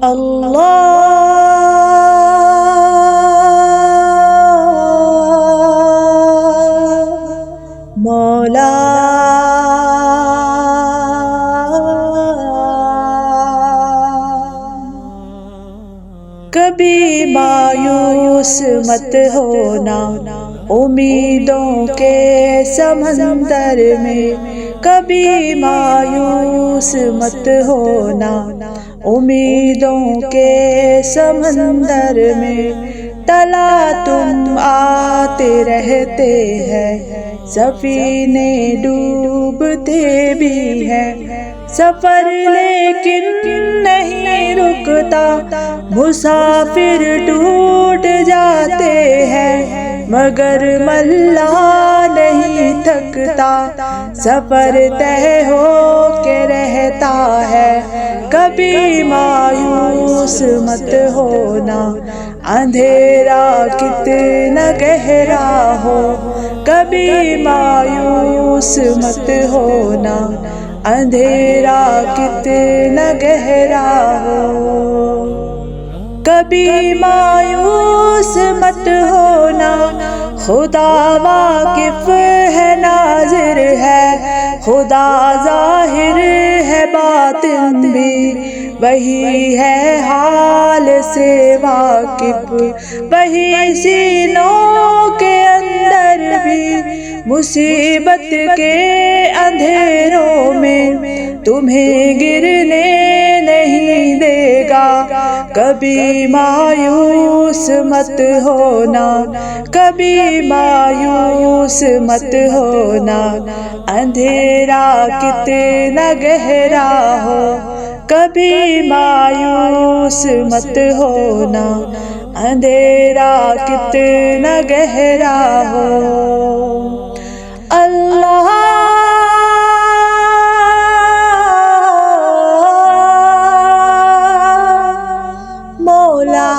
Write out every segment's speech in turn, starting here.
اللہ مولا کبھی مایوس مت ہونا امیدوں کے سمندر میں، کبھی مایوس مت ہونا امیدوں کے سمندر میں، تلا تم آتے رہتے ہیں سفینے ڈوبتے بھی ہیں، سفر لیکن نہیں رکتا، مسافر ٹوٹ جاتے ہیں مگر ملا نہیں تھکتا، سفر طے ہو کے رہتا ہے، کبھی مایوس مت ہونا اندھیرا کتنا گہرا ہو، کبھی مایوس مت ہونا اندھیرا کتنا گہرا ہو، کبھی مایوس مت ہونا خدا واقف ہے ناظر ہے، خدا ظاہر ہے باطن بھی وہی ہے حال سے واقف، وہی سینوں کے اندر بھی مصیبت کے اندھیروں میں تمہیں گرنے نہیں دے گا، کبھی مایوس مت ہونا، کبھی مایوس مت ہونا اندھیرا کتنا گہرا ہو، کبھی مایوس مت ہونا اندھیرا کتنا گہرا ہو، اللہ مولا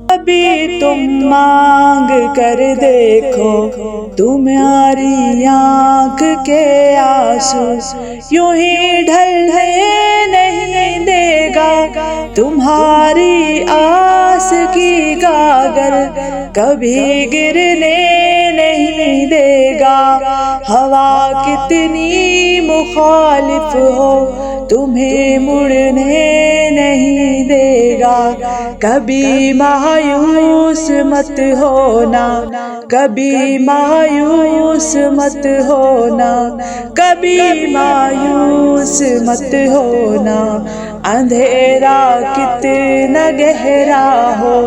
کبھی تم مانگ کر دیکھو تمہاری آنکھ کے آنسو یوں ہی ڈھلنے نہیں دے گا، تمہاری آس کی گاگر کبھی گرنے نہیں دے گا، ہوا کتنی مخالف ہو تمہیں مڑنے نہیں دے گا، کبھی مایوس مت ہونا، کبھی مایوس مت ہونا، کبھی مایوس مت ہونا اندھیرا کتنا گہرا ہو،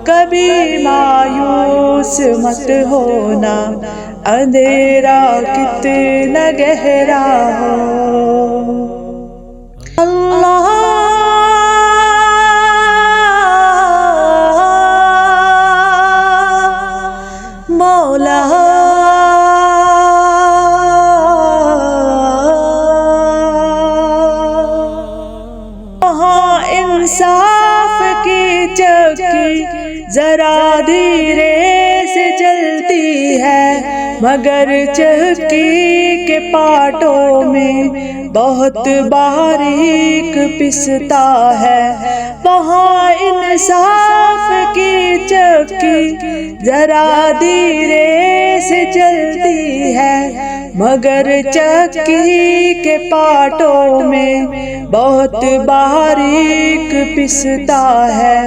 کبھی مایوس مت ہونا اندھیرا کتنا گہرا ہو، اللہ مولا وہاں انصاف کی چکی ذرا دھیرے سے چلتی ہے مگر چکی کے پاٹوں میں بہت باریک پستا ہے، وہاں انصاف کی چکی ذرا دھیرے سے چلتی ہے مگر چکی کے پاٹوں میں بہت باریک پستا ہے،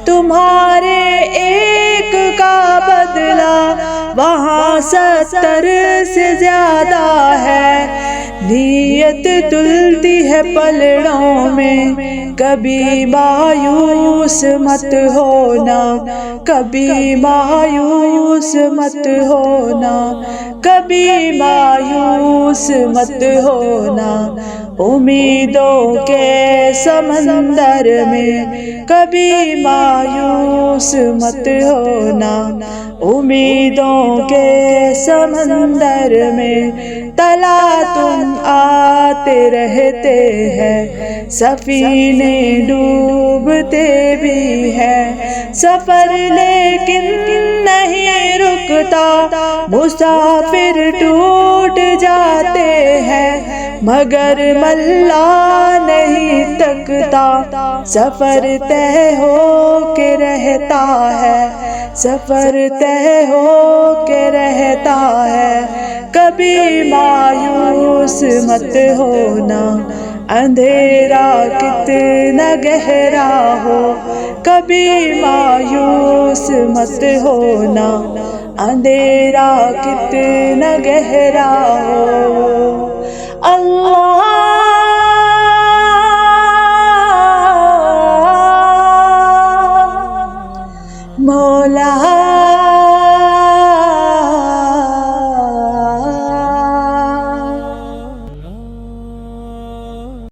تمہارے ایک کا بدلہ وہاں 70 سے زیادہ ہے، نیت تلتی ہے پلڑوں میں، کبھی مایوس مت ہونا، کبھی مایوس مت ہونا، کبھی مایوس مت ہونا امیدوں کے سمندر میں، کبھی مایوس مت ہونا امیدوں کے سمندر میں تلا تم آتے رہتے ہیں، سفینے ڈوبتے بھی ہیں، سفر لیکن نہیں رکتا، مسافر ٹوٹ جاتے ہیں، مگر ملا نہیں تکتا، سفر طے ہو کے رہتا ہے، سفر طے ہو کے رہتا ہے۔ کبھی مایوس مت ہونا، اندھیرا کتنا گہرا ہو، کبھی مایوس مت ہونا، اندھیرا کتنا گہرا ہو۔ اللہ